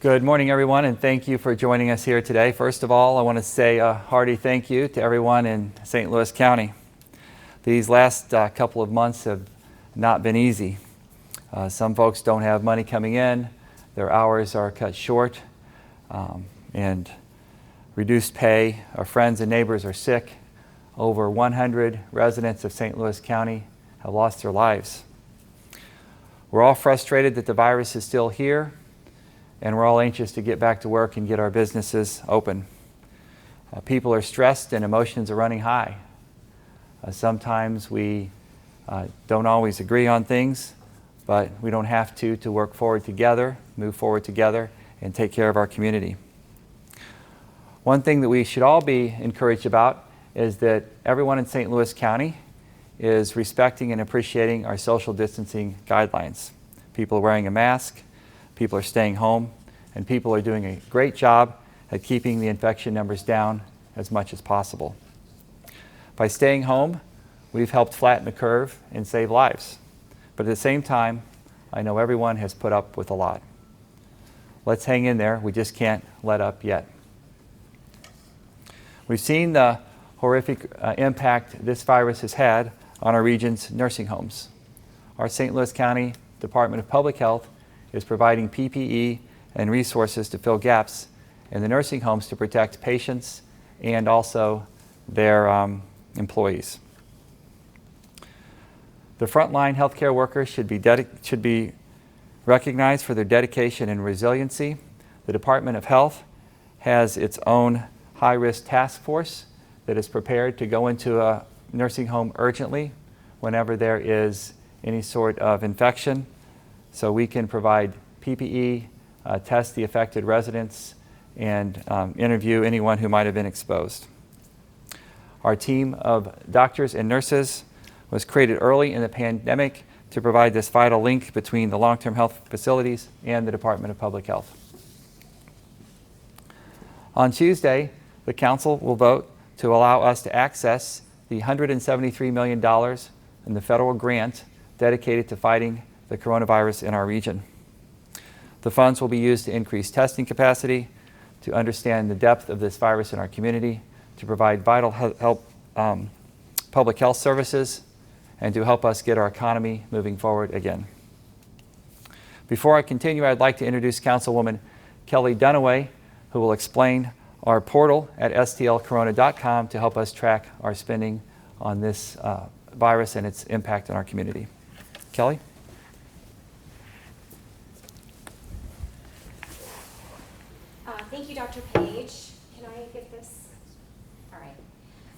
Good morning, everyone, and thank you for joining us here today. First of all, I want to say a hearty thank you to everyone in St. Louis County. These last couple of months have not been easy. Some folks don't have money coming in, their hours are cut short, and reduced pay. Our friends and neighbors are sick. Over 100 residents of St. Louis County have lost their lives. We're all frustrated that the virus is still here, and we're all anxious to get back to work and get our businesses open. People are stressed and emotions are running high. Sometimes we don't always agree on things, but we don't have to work forward together, move forward together, and take care of our community. One thing that we should all be encouraged about is that everyone in St. Louis County is respecting and appreciating our social distancing guidelines. People are wearing a mask, people are staying home, and people are doing a great job at keeping the infection numbers down as much as possible. By staying home, we've helped flatten the curve and save lives. But at the same time, I know everyone has put up with a lot. Let's hang in there. We just can't let up yet. We've seen the horrific impact this virus has had on our region's nursing homes. Our St. Louis County Department of Public Health is providing PPE and resources to fill gaps in the nursing homes to protect patients and also their employees. The frontline healthcare workers should be recognized for their dedication and resiliency. The Department of Health has its own high-risk task force that is prepared to go into a nursing home urgently whenever there is any sort of infection, so we can provide PPE, test the affected residents, and interview anyone who might have been exposed. Our team of doctors and nurses was created early in the pandemic to provide this vital link between the long-term health facilities and the Department of Public Health. On Tuesday, the Council will vote to allow us to access the $173 million in the federal grant dedicated to fighting the coronavirus in our region. The funds will be used to increase testing capacity, to understand the depth of this virus in our community, to provide vital public health services, and to help us get our economy moving forward again. Before I continue, I'd like to introduce Councilwoman Kelly Dunaway, who will explain our portal at stlcorona.com to help us track our spending on this virus and its impact on our community. Kelly? Thank you, Dr. Page. Can I get this? All right.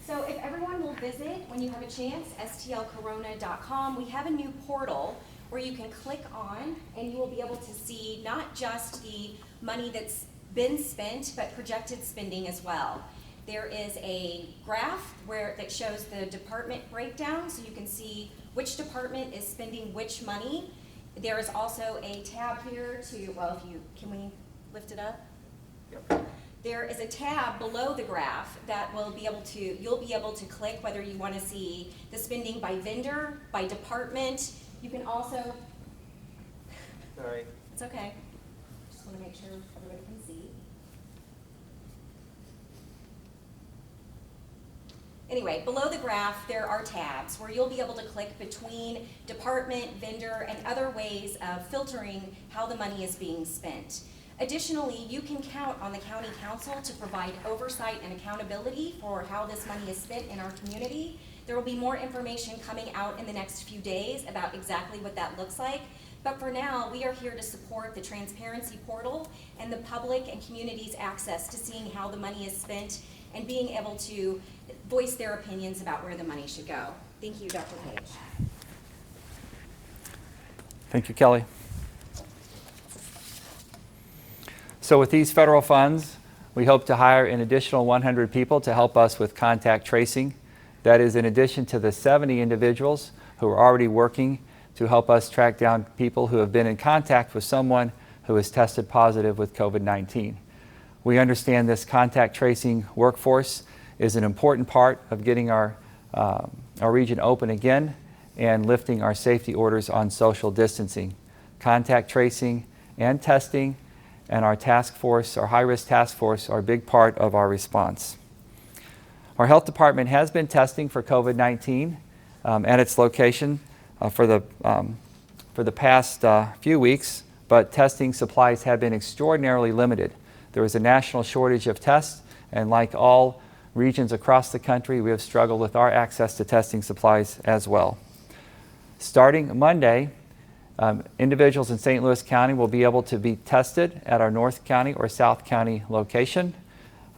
So if everyone will visit, when you have a chance, stlcorona.com, we have a new portal where you can click on and you will be able to see not just the money that's been spent, but projected spending as well. There is a graph that shows the department breakdown, so you can see which department is spending which money. There is also a tab here can we lift it up? Yep. There is a tab below the graph that you'll be able to click whether you want to see the spending by vendor, by department. You can also, Sorry. It's okay. Just want to make sure everybody can see. Anyway, below the graph, there are tabs where you'll be able to click between department, vendor, and other ways of filtering how the money is being spent. Additionally, you can count on the County Council to provide oversight and accountability for how this money is spent in our community. There will be more information coming out in the next few days about exactly what that looks like. But for now, we are here to support the transparency portal and the public and community's access to seeing how the money is spent and being able to voice their opinions about where the money should go. Thank you, Dr. Page. Thank you, Kelly. So with these federal funds, we hope to hire an additional 100 people to help us with contact tracing. That is in addition to the 70 individuals who are already working to help us track down people who have been in contact with someone who has tested positive with COVID-19. We understand this contact tracing workforce is an important part of getting our region open again and lifting our safety orders on social distancing. Contact tracing and testing and our task force, our high-risk task force, are a big part of our response. Our health department has been testing for COVID-19 at its location for the past few weeks, but testing supplies have been extraordinarily limited. There is a national shortage of tests, and like all regions across the country, we have struggled with our access to testing supplies as well. Starting Monday, individuals in St. Louis County will be able to be tested at our North County or South County location.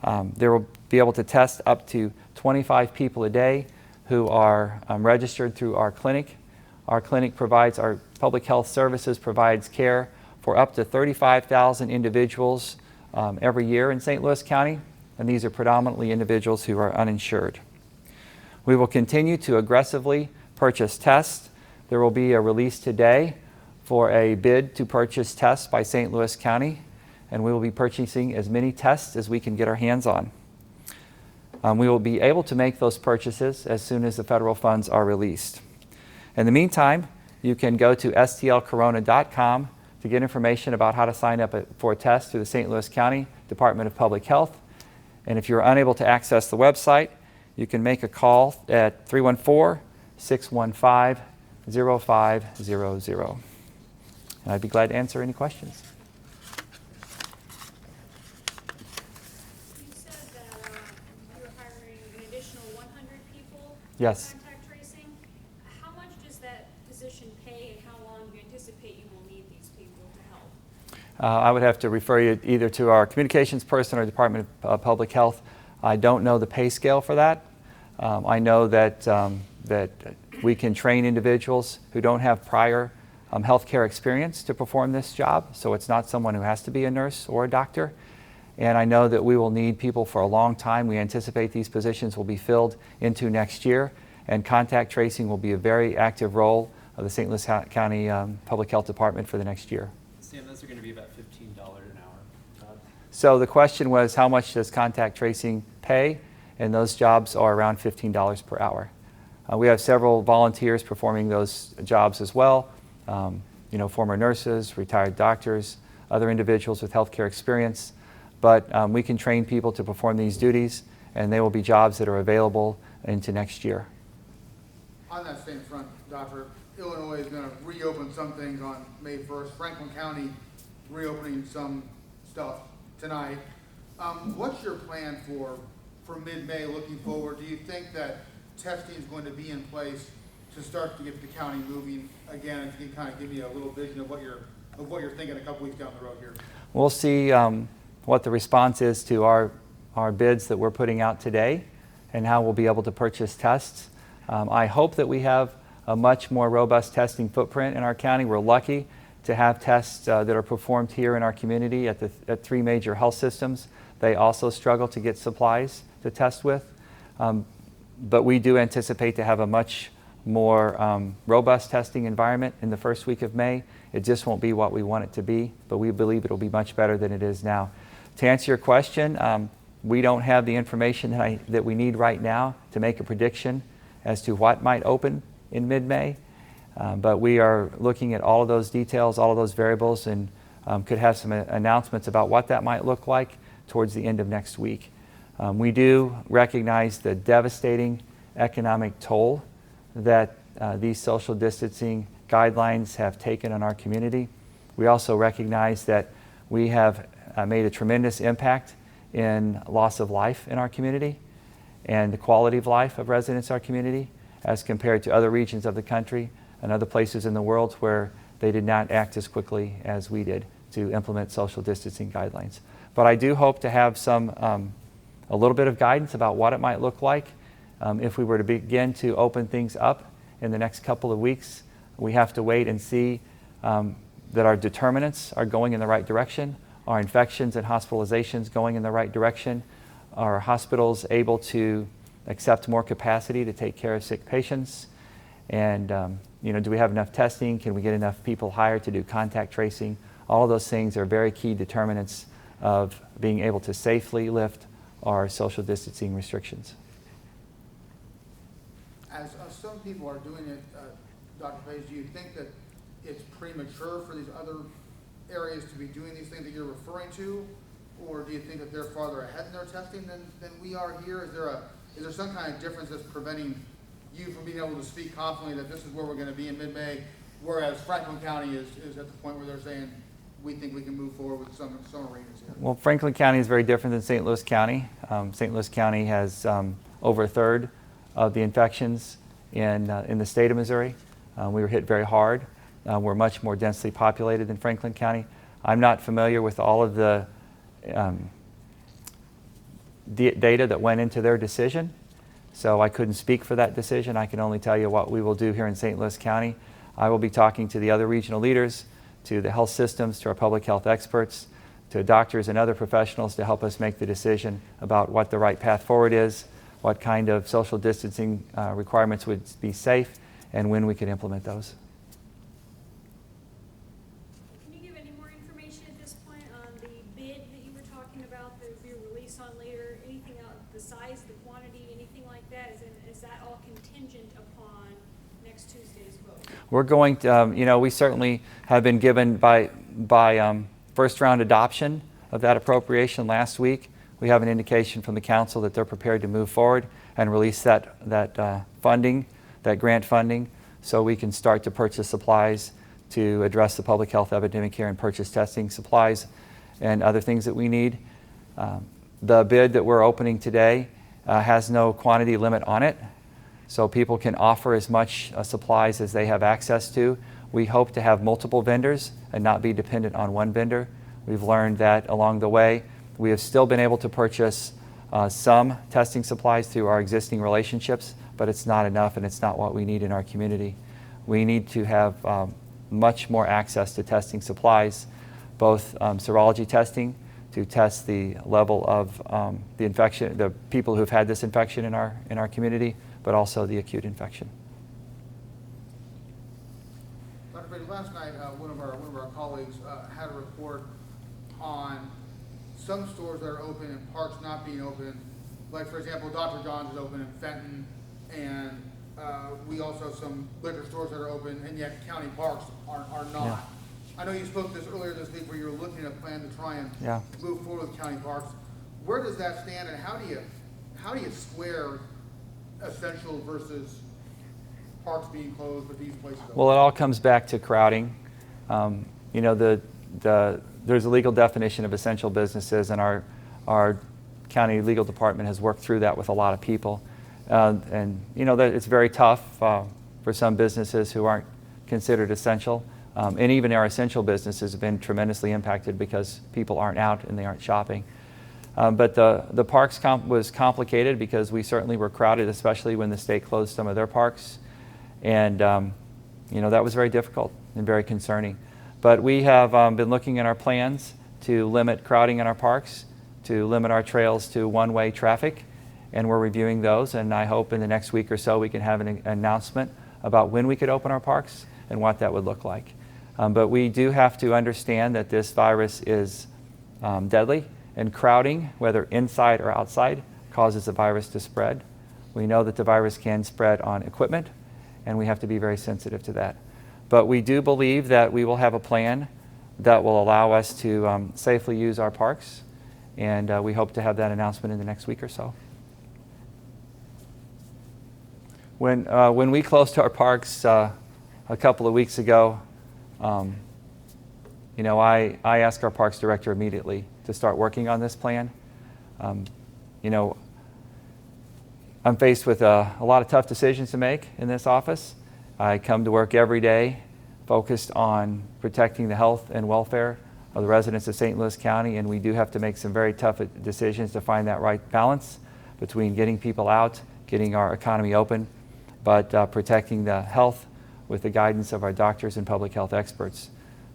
They will be able to test up to 25 people a day who are registered through our clinic. Our clinic provides, our public health services provides care for up to 35,000 individuals every year in St. Louis County, and these are predominantly individuals who are uninsured. We will continue to aggressively purchase tests. There will be a release today for a bid to purchase tests by St. Louis County, and we will be purchasing as many tests as we can get our hands on. We will be able to make those purchases as soon as the federal funds are released. In the meantime, you can go to stlcorona.com to get information about how to sign up for a test through the St. Louis County Department of Public Health. And if you're unable to access the website, you can make a call at 314-615-0500. And I'd be glad to answer any questions. You said that you're hiring an additional 100 people Yes. for contact tracing. How much does that position pay, and how long do you anticipate you will need these people to help? I would have to refer you either to our communications person or Department of Public Health. I don't know the pay scale for that. I know that we can train individuals who don't have prior healthcare experience to perform this job, so it's not someone who has to be a nurse or a doctor. And I know that we will need people for a long time. We anticipate these positions will be filled into next year, and contact tracing will be a very active role of the St. Louis County Public Health Department for the next year. Sam, those are going to be about $15 an hour. So the question was, how much does contact tracing pay? And those jobs are around $15 per hour. We have several volunteers performing those jobs as well. Former nurses, retired doctors, other individuals with healthcare experience. But we can train people to perform these duties, and they will be jobs that are available into next year. On that same front, Doctor, Illinois is going to reopen some things on May 1st. Franklin County reopening some stuff tonight. What's your plan for mid-May looking forward? Do you think that testing is going to be in place to start to get the county moving again? If you can kind of give me a little vision of what you're thinking a couple weeks down the road here. We'll see what the response is to our bids that we're putting out today and how we'll be able to purchase tests. I hope that we have a much more robust testing footprint in our county. We're lucky to have tests that are performed here in our community at 3 major health systems. They also struggle to get supplies to test with. But we do anticipate to have a much more robust testing environment in the first week of May. It just won't be what we want it to be, but we believe it'll be much better than it is now. To answer your question, we don't have the information that we need right now to make a prediction as to what might open in mid-May. But we are looking at all of those details, all of those variables, and could have some announcements about what that might look like towards the end of next week. We do recognize the devastating economic toll that these social distancing guidelines have taken on our community. We also recognize that we have made a tremendous impact in loss of life in our community and the quality of life of residents in our community as compared to other regions of the country and other places in the world where they did not act as quickly as we did to implement social distancing guidelines. But I do hope to have a little bit of guidance about what it might look like if we were to begin to open things up in the next couple of weeks. We have to wait and see that our determinants are going in the right direction, our infections and hospitalizations going in the right direction, are hospitals able to accept more capacity to take care of sick patients, and do we have enough testing? Can we get enough people hired to do contact tracing? All of those things are very key determinants of being able to safely lift our social distancing restrictions. As some people are doing it, Dr. Page, do you think that it's premature for these other areas to be doing these things that you're referring to? Or do you think that they're farther ahead in their testing than we are here? Is there some kind of difference that's preventing you from being able to speak confidently that this is where we're gonna be in mid-May, whereas Franklin County is at the point where they're saying, we think we can move forward with some arenas here? Well, Franklin County is very different than St. Louis County. St. Louis County has over a third of the infections in the state of Missouri. We were hit very hard. We're much more densely populated than Franklin County. I'm not familiar with all of the data that went into their decision, so I couldn't speak for that decision. I can only tell you what we will do here in St. Louis County. I will be talking to the other regional leaders, to the health systems, to our public health experts, to doctors and other professionals to help us make the decision about what the right path forward is, what kind of social distancing requirements would be safe, and when we could implement those. Can you give any more information at this point on the bid that you were talking about that would be released on later? Anything else, the size, the quantity, anything like that? Is that all contingent upon next Tuesday's vote? We're going to, we certainly have been given by first round adoption of that appropriation last week. We have an indication from the council that they're prepared to move forward and release that funding, that grant funding, so we can start to purchase supplies to address the public health epidemic here and purchase testing supplies and other things that we need. The bid that we're opening today has no quantity limit on it, so people can offer as much supplies as they have access to. We hope to have multiple vendors and not be dependent on one vendor. We've learned that along the way. We have still been able to purchase some testing supplies through our existing relationships, but it's not enough and it's not what we need in our community. We need to have much more access to testing supplies, both serology testing to test the level of the infection, the people who've had this infection in our community, but also the acute infection. Dr. Brady, last night one of our colleagues had a report on some stores that are open and parks not being open. Like, for example, Dr. John's is open in Fenton, and we also have some liquor stores that are open, and yet county parks are not. Yeah. I know you spoke this earlier this week where you were looking at a plan to try and move forward with county parks. Where does that stand, and how do you square essential versus parks being closed but these places open? Well, it all comes back to crowding. There's a legal definition of essential businesses, and our county legal department has worked through that with a lot of people. And that it's very tough for some businesses who aren't considered essential. And even our essential businesses have been tremendously impacted because people aren't out and they aren't shopping. But the parks was complicated because we certainly were crowded, especially when the state closed some of their parks. And that was very difficult and very concerning. But we have been looking at our plans to limit crowding in our parks, to limit our trails to one-way traffic, and we're reviewing those, and I hope in the next week or so we can have an announcement about when we could open our parks and what that would look like. But we do have to understand that this virus is deadly, and crowding, whether inside or outside, causes the virus to spread. We know that the virus can spread on equipment, and we have to be very sensitive to that. But we do believe that we will have a plan that will allow us to safely use our parks, and we hope to have that announcement in the next week or so. When we closed our parks a couple of weeks ago, I asked our parks director immediately to start working on this plan. I'm faced with a lot of tough decisions to make in this office. I come to work every day focused on protecting the health and welfare of the residents of St. Louis County, and we do have to make some very tough decisions to find that right balance between getting people out, getting our economy open, but protecting the health with the guidance of our doctors and public health experts.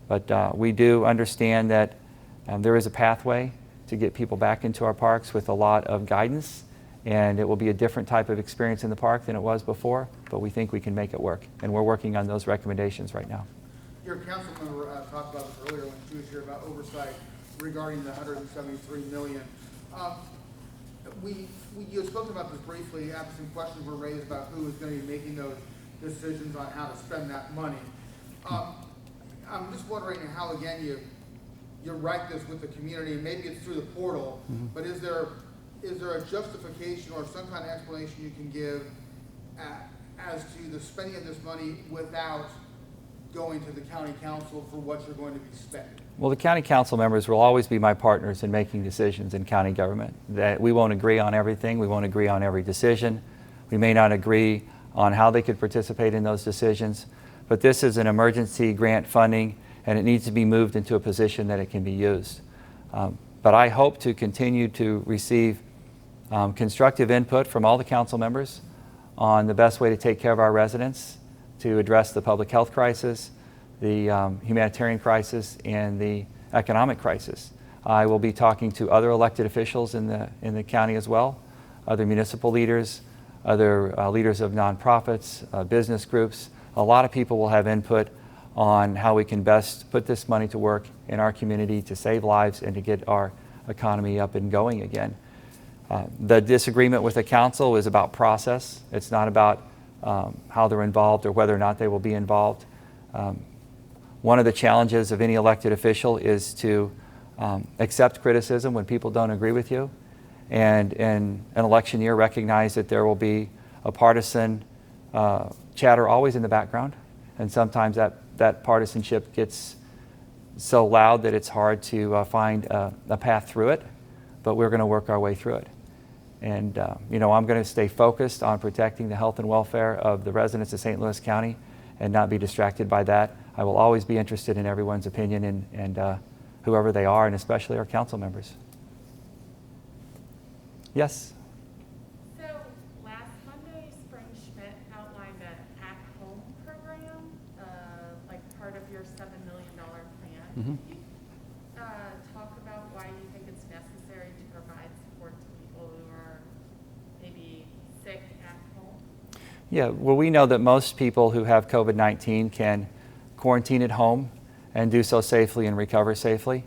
But we do understand that there is a pathway to get people back into our parks with a lot of guidance, and it will be a different type of experience in the park than it was before, but we think we can make it work, and we're working on those recommendations right now. Your council member talked about this earlier when she was here about oversight regarding the $173 million. You had spoken about this briefly after some questions were raised about who is going to be making those decisions on how to spend that money. I'm just wondering how, again, you write this with the community, and maybe it's through the portal, but is there a justification or some kind of explanation you can give as to the spending of this money without going to the county council for what you're going to be spending? Well, the county council members will always be my partners in making decisions in county government. That we won't agree on everything. We won't agree on every decision. We may not agree on how they could participate in those decisions, but this is an emergency grant funding, and it needs to be moved into a position that it can be used. But I hope to continue to receive constructive input from all the council members on the best way to take care of our residents, to address the public health crisis, the humanitarian crisis, and the economic crisis. I will be talking to other elected officials in the county as well, other municipal leaders, other leaders of nonprofits, business groups. A lot of people will have input on how we can best put this money to work in our community to save lives and to get our economy up and going again. The disagreement with the council is about process. It's not about how they're involved or whether or not they will be involved. One of the challenges of any elected official is to accept criticism when people don't agree with you, and in an election year recognize that there will be a partisan chatter always in the background, and sometimes that partisanship gets so loud that it's hard to find a path through it, but we're going to work our way through it. And I'm going to stay focused on protecting the health and welfare of the residents of St. Louis County and not be distracted by that. I will always be interested in everyone's opinion and whoever they are, and especially our council members. Yes? So last Monday, Spring Schmidt outlined an At Home program, like part of your $7 million plan. Mhm. Can you talk about why you think it's necessary to provide support to people who are maybe sick at home? Yeah, well, we know that most people who have COVID-19 can quarantine at home and do so safely and recover safely.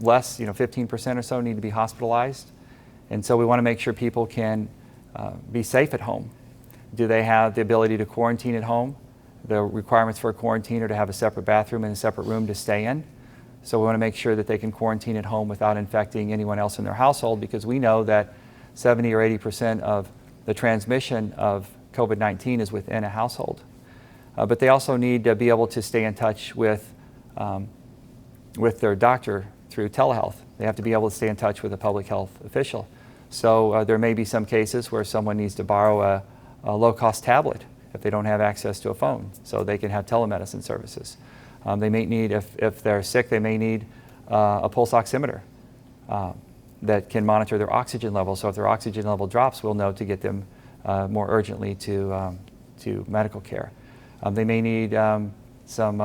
Less, 15% or so need to be hospitalized. And so we want to make sure people can be safe at home. Do they have the ability to quarantine at home? The requirements for a quarantine are to have a separate bathroom and a separate room to stay in. So we want to make sure that they can quarantine at home without infecting anyone else in their household, because we know that 70 or 80% of the transmission of COVID-19 is within a household. But they also need to be able to stay in touch with their doctor through telehealth. They have to be able to stay in touch with a public health official. So there may be some cases where someone needs to borrow a low-cost tablet if they don't have access to a phone, so they can have telemedicine services. They may need, if they're sick, they may need a pulse oximeter that can monitor their oxygen level. So if their oxygen level drops, we'll know to get them more urgently to medical care. They may need some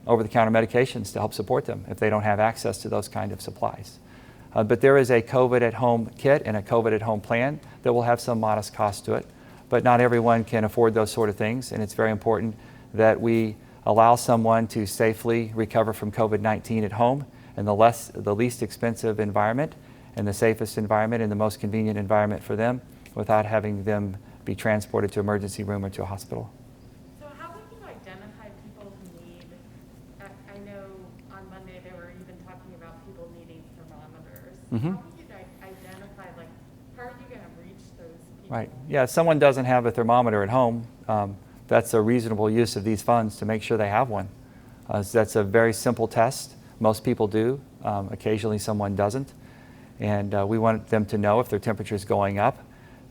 over-the-counter medications to help support them if they don't have access to those kind of supplies. But there is a COVID at home kit and a COVID at home plan that will have some modest cost to it. But not everyone can afford those sort of things, and it's very important that we allow someone to safely recover from COVID-19 at home in the least expensive environment and the safest environment and the most convenient environment for them without having them be transported to emergency room or to a hospital. So how would you identify people who need, I know on Monday they were even talking about people needing thermometers. Mhm. How would you identify, how are you going to reach those people? Right. Yeah, if someone doesn't have a thermometer at home, that's a reasonable use of these funds to make sure they have one. So that's a very simple test. Most people do. Occasionally someone doesn't. And we want them to know if their temperature is going up,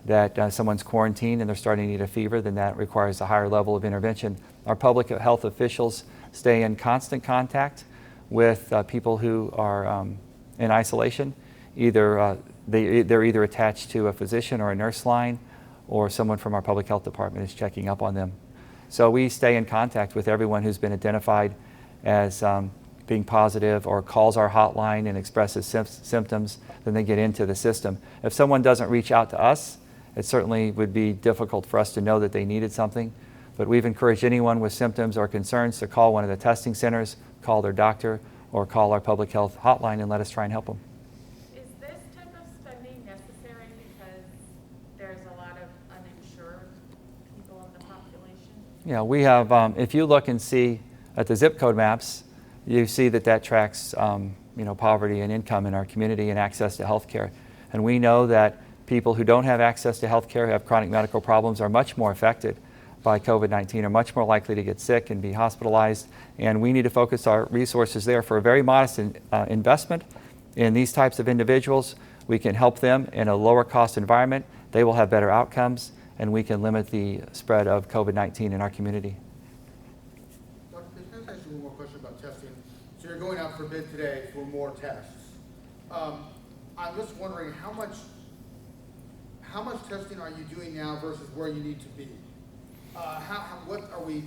that someone's quarantined and they're starting to need a fever, then that requires a higher level of intervention. Our public health officials stay in constant contact with people who are in isolation. They're either attached to a physician or a nurse line, or someone from our public health department is checking up on them. So we stay in contact with everyone who's been identified as being positive or calls our hotline and expresses symptoms, then they get into the system. If someone doesn't reach out to us, it certainly would be difficult for us to know that they needed something. But we've encouraged anyone with symptoms or concerns to call one of the testing centers, call their doctor, or call our public health hotline and let us try and help them. Is this type of spending necessary because there's a lot of uninsured people in the population? Yeah, we have, if you look and see at the zip code maps, you see that that tracks poverty and income in our community and access to health care. And we know that people who don't have access to health care, who have chronic medical problems, are much more affected by COVID-19, are much more likely to get sick and be hospitalized. And we need to focus our resources there for a very modest investment in these types of individuals. We can help them in a lower cost environment. They will have better outcomes, and we can limit the spread of COVID-19 in our community. Dr. Page, can I ask you one more question about testing? So you're going out for bid today for more tests. I'm just wondering how much testing are you doing now versus where you need to be? What are we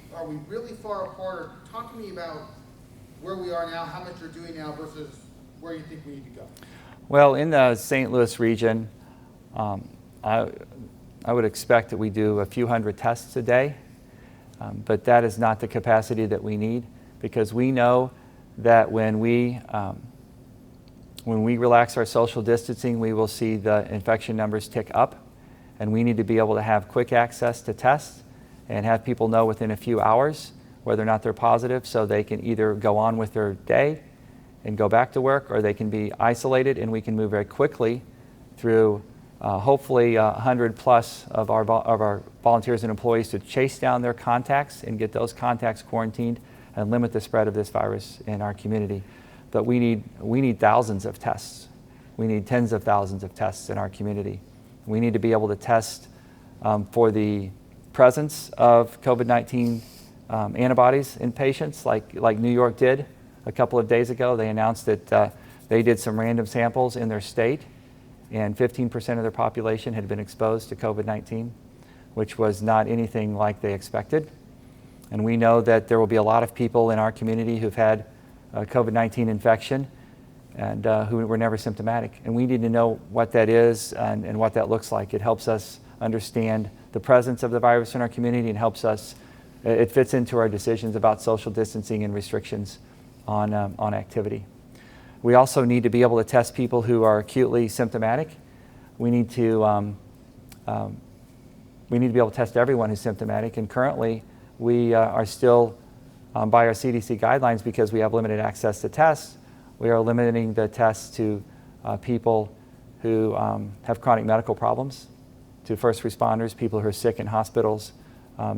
really far apart? Or talk to me about where we are now, how much you're doing now versus where you think we need to go. Well, in the St. Louis region, I would expect that we do a few hundred tests a day, but that is not the capacity that we need, because we know that when we relax our social distancing, we will see the infection numbers tick up, and we need to be able to have quick access to tests and have people know within a few hours whether or not they're positive, so they can either go on with their day and go back to work, or they can be isolated, and we can move very quickly through hopefully 100 plus of our volunteers and employees to chase down their contacts and get those contacts quarantined and limit the spread of this virus in our community. But we need thousands of tests. We need tens of thousands of tests in our community. We need to be able to test for the presence of COVID-19 antibodies in patients, like New York did a couple of days ago. They announced that they did some random samples in their state, and 15% of their population had been exposed to COVID-19, which was not anything like they expected. And we know that there will be a lot of people in our community who've had COVID-19 infection and who were never symptomatic. And we need to know what that is and what that looks like. It helps us understand the presence of the virus in our community, and helps us, it fits into our decisions about social distancing and restrictions on activity. We also need to be able to test people who are acutely symptomatic. We need to be able to test everyone who's symptomatic, and currently we are still, by our CDC guidelines, because we have limited access to tests, we are limiting the tests to people who have chronic medical problems, to first responders, people who are sick in hospitals,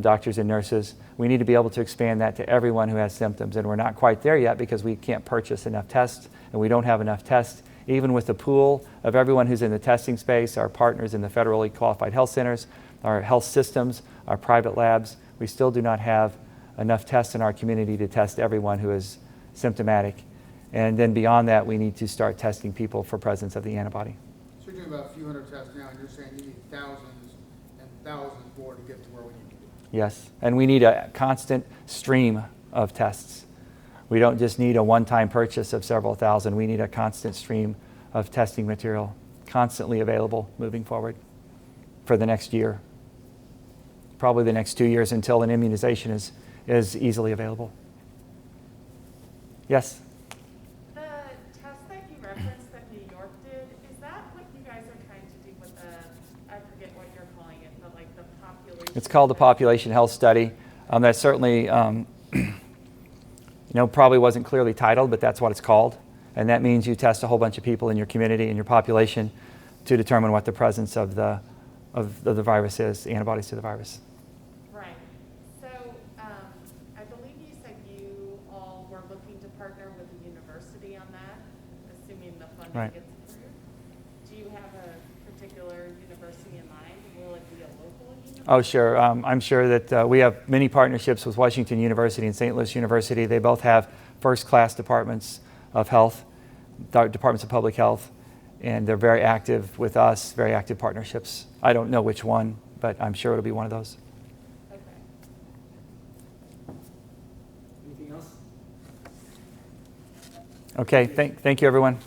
doctors and nurses. We need to be able to expand that to everyone who has symptoms, and we're not quite there yet because we can't purchase enough tests, and we don't have enough tests. Even with the pool of everyone who's in the testing space, our partners in the federally qualified health centers, our health systems, our private labs, we still do not have enough tests in our community to test everyone who is symptomatic. And then beyond that, we need to start testing people for presence of the antibody. So you're doing about a few hundred tests now, and you're saying you need thousands and thousands more to get to where we need to be. Yes, and we need a constant stream of tests. We don't just need a one-time purchase of several thousand. We need a constant stream of testing material constantly available moving forward for the next year, probably the next 2 years, until an immunization is easily available. Yes? The test that you referenced that New York did, is that what you guys are trying to do with the, I forget what you're calling it, but like the population? It's called the Population Health Study. That certainly probably wasn't clearly titled, but that's what it's called. And that means you test a whole bunch of people in your community, in your population, to determine what the presence of the virus is, antibodies to the virus. Right. So I believe you said you all were looking to partner with the university on that, assuming the funding Right. gets approved. Do you have a particular university in mind? Will it be a local university? Oh, sure. I'm sure that we have many partnerships with Washington University and St. Louis University. They both have first-class departments of health, departments of public health, and they're very active with us, very active partnerships. I don't know which one, but I'm sure it'll be one of those. Okay. Anything else? Okay, thank you, everyone.